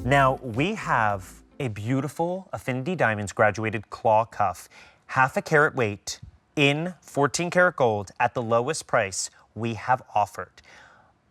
Now, we have a beautiful Affinity Diamonds graduated claw cuff, half a carat weight in 14 karat gold at the lowest price we have offered.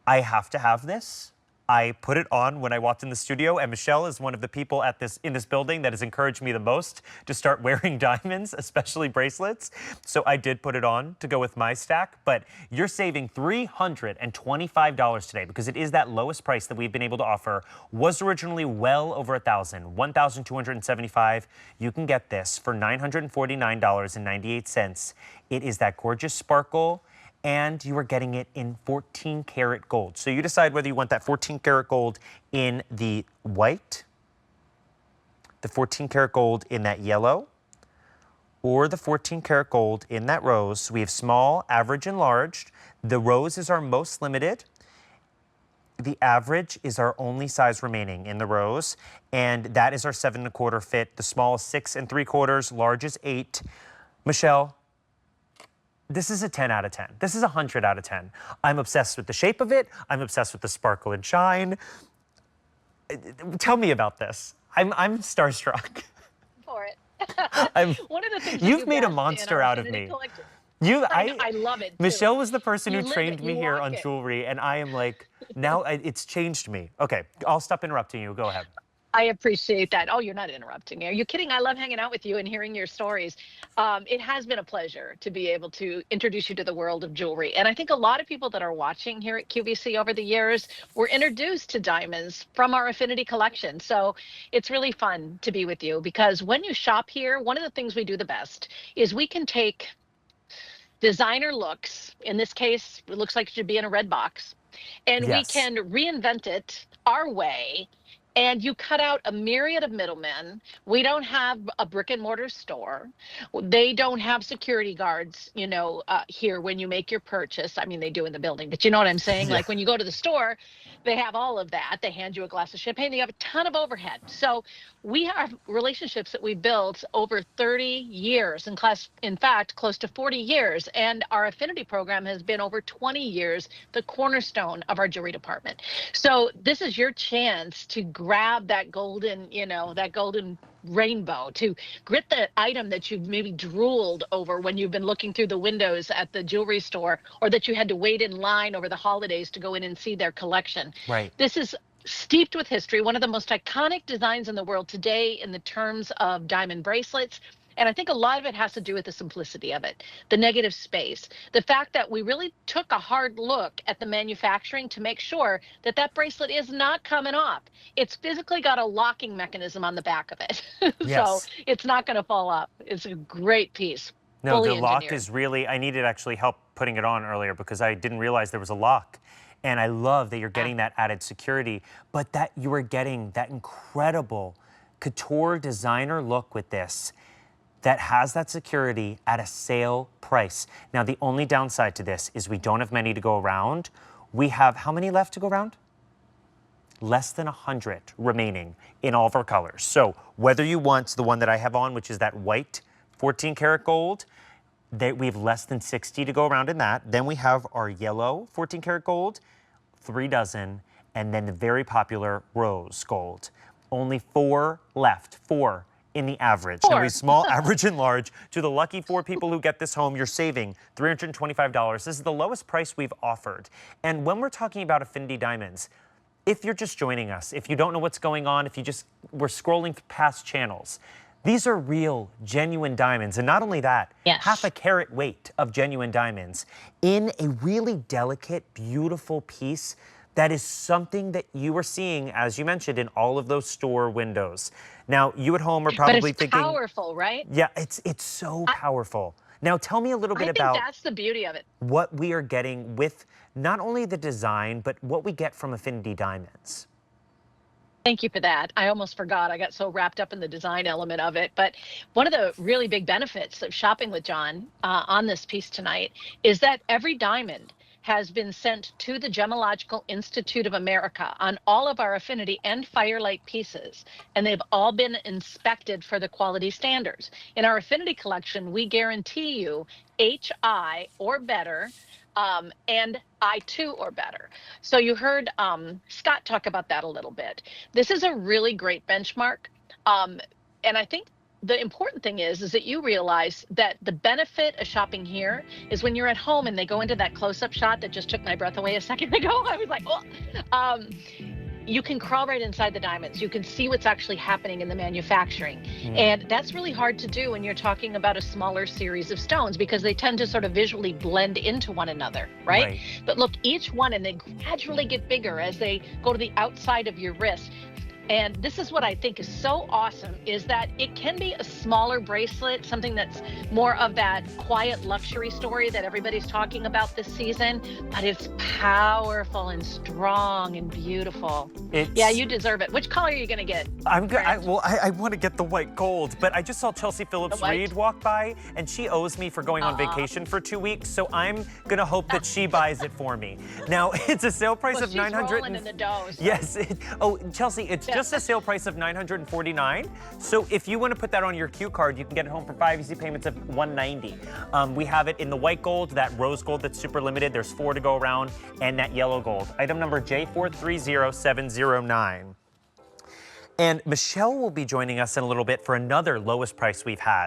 I have to have this. I put it on when I walked in the studio, and Michelle is one of the people in this building that has encouraged me the most to start wearing diamonds, especially bracelets. So I did put it on to go with my stack, but you're saving $325 today because it is that lowest price that we've been able to offer. Was originally well over $1,000, $1,275. You can get this for $949.98. It is that gorgeous sparkle, and you are getting it in 14 karat gold. So you decide whether you want that 14 karat gold in the white, the 14 karat gold in that yellow, or the 14 karat gold in that rose. We have small, average, and large. The rose is our most limited. The average is our only size remaining in the rose, and that is our 7 1/4 fit. The small is 6 3/4, large is 8. Michelle, this is a 10 out of 10. This is a 100 out of 10. I'm obsessed with the shape of it. I'm obsessed with the sparkle and shine. Tell me about this. I'm starstruck. For it. One of the things You've made a monster out of me. I love it too. Michelle was the person who live trained it, me you here walk on it. jewelry, and I am like, now it's changed me. Okay, I'll stop interrupting you. Go ahead. I appreciate that. Oh, you're not interrupting me. Are you kidding? I love hanging out with you and hearing your stories. It has been a pleasure to be able to introduce you to the world of jewelry. And I think a lot of people that are watching here at QVC over the years were introduced to diamonds from our Affinity collection. So it's really fun to be with you because when you shop here, one of the things we do the best is we can take designer looks. In this case, it looks like it should be in a red box. And we Yes. can reinvent it our way. And you cut out a myriad of middlemen. We don't have a brick and mortar store. They don't have security guards, here when you make your purchase. I mean, they do in the building, but you know what I'm saying? Yeah. Like when you go to the store, they have all of that. They hand you a glass of champagne. They have a ton of overhead. So we have relationships that we built over 30 years, in fact, close to 40 years. And our affinity program has been over 20 years, the cornerstone of our jewelry department. So this is your chance to grab that golden, that golden rainbow, to grit the item that you've maybe drooled over when you've been looking through the windows at the jewelry store, or that you had to wait in line over the holidays to go in and see their collection. Right. This is steeped with history, one of the most iconic designs in the world today in the terms of diamond bracelets. And I think a lot of it has to do with the simplicity of it, the negative space, the fact that we really took a hard look at the manufacturing to make sure that that bracelet is not coming off. It's physically got a locking mechanism on the back of it. So Yes. it's not going to fall off. It's a great piece. No, the Fully lock engineered. is really, I needed actually help putting it on earlier because I didn't realize there was a lock. And I love that you're getting that added security, but that you are getting that incredible couture designer look with this that has that security at a sale price. Now, the only downside to this is we don't have many to go around. We have how many left to go around? Less than 100 remaining in all of our colors. So whether you want the one that I have on, which is that white 14 karat gold, we have less than 60 to go around in that. Then we have our yellow 14 karat gold, 3 dozen, and then the very popular rose gold. Only 4 left, 4 in the average. Now we have small, average, and large. To the lucky 4 people who get this home, you're saving $325. This is the lowest price we've offered. And when we're talking about Affinity Diamonds, if you're just joining us, if you don't know what's going on, if you just were scrolling past channels, these are real, genuine diamonds. And not only that, Yes. half a carat weight of genuine diamonds in a really delicate, beautiful piece that is something that you are seeing, as you mentioned, in all of those store windows. Now, you at home are probably But it's thinking, powerful, right? yeah, it's so powerful. Now, tell me a little bit I think about that's the beauty of it. what we are getting with not only the design, but what we get from Affinity Diamonds. Thank you for that. I almost forgot. I got so wrapped up in the design element of it. But one of the really big benefits of shopping with John on this piece tonight is that every diamond has been sent to the Gemological Institute of America on all of our Affinity and Firelight pieces, and they've all been inspected for the quality standards. In our Affinity collection, we guarantee you HI or better and I2 or better. So you heard Scott talk about that a little bit. This is a really great benchmark. Um, and I think the important thing is that you realize that the benefit of shopping here is when you're at home and they go into that close-up shot that just took my breath away a second ago. I was like, oh, you can crawl right inside the diamonds. You can see what's actually happening in the manufacturing. And that's really hard to do when you're talking about a smaller series of stones because they tend to sort of visually blend into one another, right? But look, each one, and they gradually get bigger as they go to the outside of your wrist. And this is what I think is so awesome is that it can be a smaller bracelet, something that's more of that quiet luxury story that everybody's talking about this season, but it's powerful and strong and beautiful. Yeah, you deserve it. Which color are you going to get? I'm good. I want to get the white gold, but I just saw Chelsea Phillips-Reed walk by, and she owes me for going on vacation for 2 weeks, so I'm going to hope that she buys it for me. Now, it's a sale price of $900. In the dough, so. Yes. Oh, Chelsea, it's just a sale price of $949. So if you want to put that on your Q card, you can get it home for 5 easy payments of $190. We have it in the white gold, that rose gold that's super limited. There's 4 to go around, and that yellow gold. Item number J430709. And Michelle will be joining us in a little bit for another lowest price we've had.